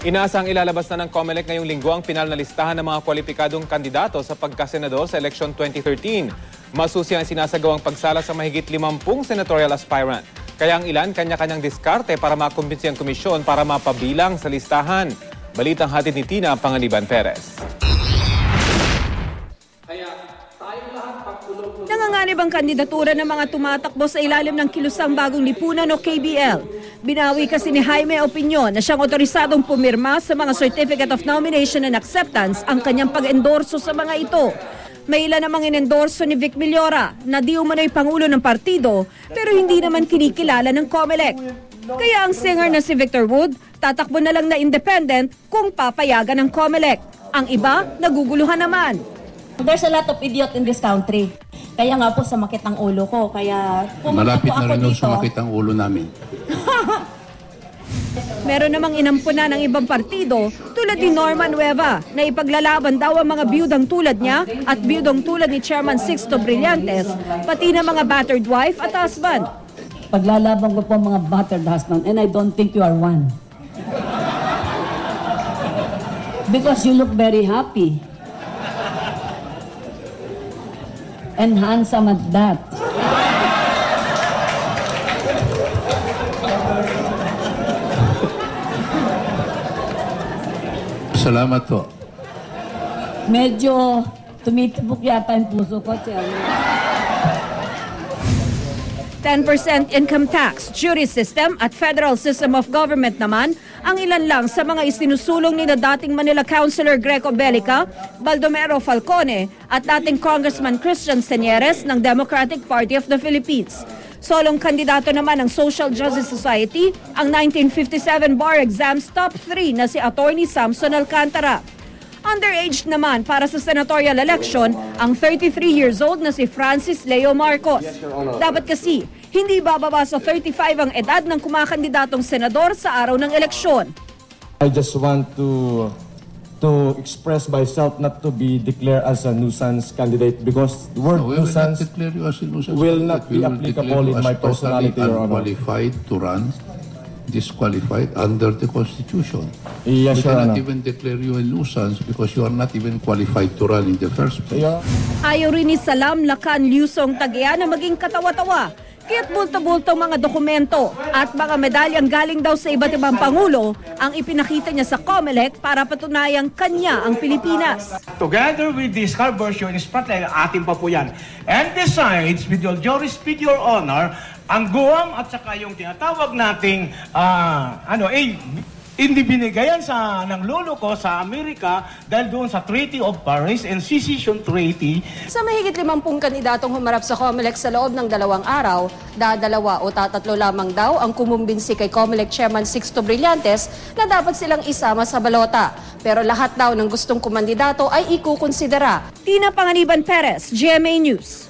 Inaasang ilalabas na ng COMELEC ngayong linggo ang pinal na listahan ng mga kwalipikadong kandidato sa pagkasenador sa eleksyon 2013. Masusi ang sinasagawang pagsala sa mahigit 50 senatorial aspirant. Kaya ang ilan kanya-kanyang diskarte para makumbinsi ang komisyon para mapabilang sa listahan. Balitang hatid ni Tina Panganiban Perez. Nanganganib ang kandidatura ng mga tumatakbo sa ilalim ng Kilusang Bagong Lipunan o KBL. Binawi kasi ni Jaime Opinion na siyang otorisadong pumirma sa mga Certificate of Nomination and Acceptance ang kanyang pag-endorso sa mga ito. May ilan namang inendorso ni Vic Millora na di umano'y pangulo ng partido pero hindi naman kinikilala ng COMELEC. Kaya ang singer na si Victor Wood tatakbo na lang na independent kung papayagan ng COMELEC. Ang iba, naguguluhan naman. There's a lot of idiot in this country. Kaya nga po sumakit ang ulo ko. Kaya malapit na rin yung sumakit ang ulo namin. Meron namang inampuna ng ibang partido tulad ni Norman Nueva na ipaglalaban daw ang mga biyudang tulad niya at biyudang tulad ni Chairman Sixto Brillantes, pati na mga battered wife at husband. Paglalaban ko po mga battered husband and I don't think you are one. Because you look very happy. And handsome at that. Salamat po. Medyo tumitibok yata yung puso ko, Chairman. 10% income tax, jury system at federal system of government naman ang ilan lang sa mga isinusulong ni na dating Manila Councilor Greco Bellica, Baldomero Falcone at dating Congressman Christian Señeres ng Democratic Party of the Philippines. Solong kandidato naman ng Social Justice Society ang 1957 bar exams top 3 na si Attorney Samson Alcantara. Underage naman para sa senatorial election ang 33 years old na si Francis Leo Marcos. Dapat kasi hindi bababa sa 35 ang edad ng kumakandidatong senador sa araw ng eleksyon. I just want to express myself not to be declared as a nuisance candidate because the word nuisance will not be applicable in my personality, Your Honor. Unqualified to run, disqualified under the Constitution. Yes, we Your cannot Honor. even declare you a nuisance because you are not even qualified to run in the first place. Yeah. Ayaw rin ni Salam Lacan Lusong Tagea na maging katawa-tawa. Kaya't bulto-bultong mga dokumento at mga medalyang galing daw sa iba't ibang pangulo ang ipinakita niya sa COMELEC para patunayang kanya ang Pilipinas. Together with this car version, spotlight, atin pa po yan. And besides, with your jury speed, Your Honor, ang Guam at saka yung tinatawag nating hindi binigayan ng lolo ko sa Amerika dahil doon sa Treaty of Paris and Secession Treaty. Sa mahigit 50 kandidatong humarap sa COMELEC sa loob ng 2 araw, dadalawa o tatatlo lamang daw ang kumumbinsi kay COMELEC Chairman Sixto Brillantes na dapat silang isama sa balota. Pero lahat daw ng gustong kumandidato ay ikukonsidera. Tina Panganiban Perez, GMA News.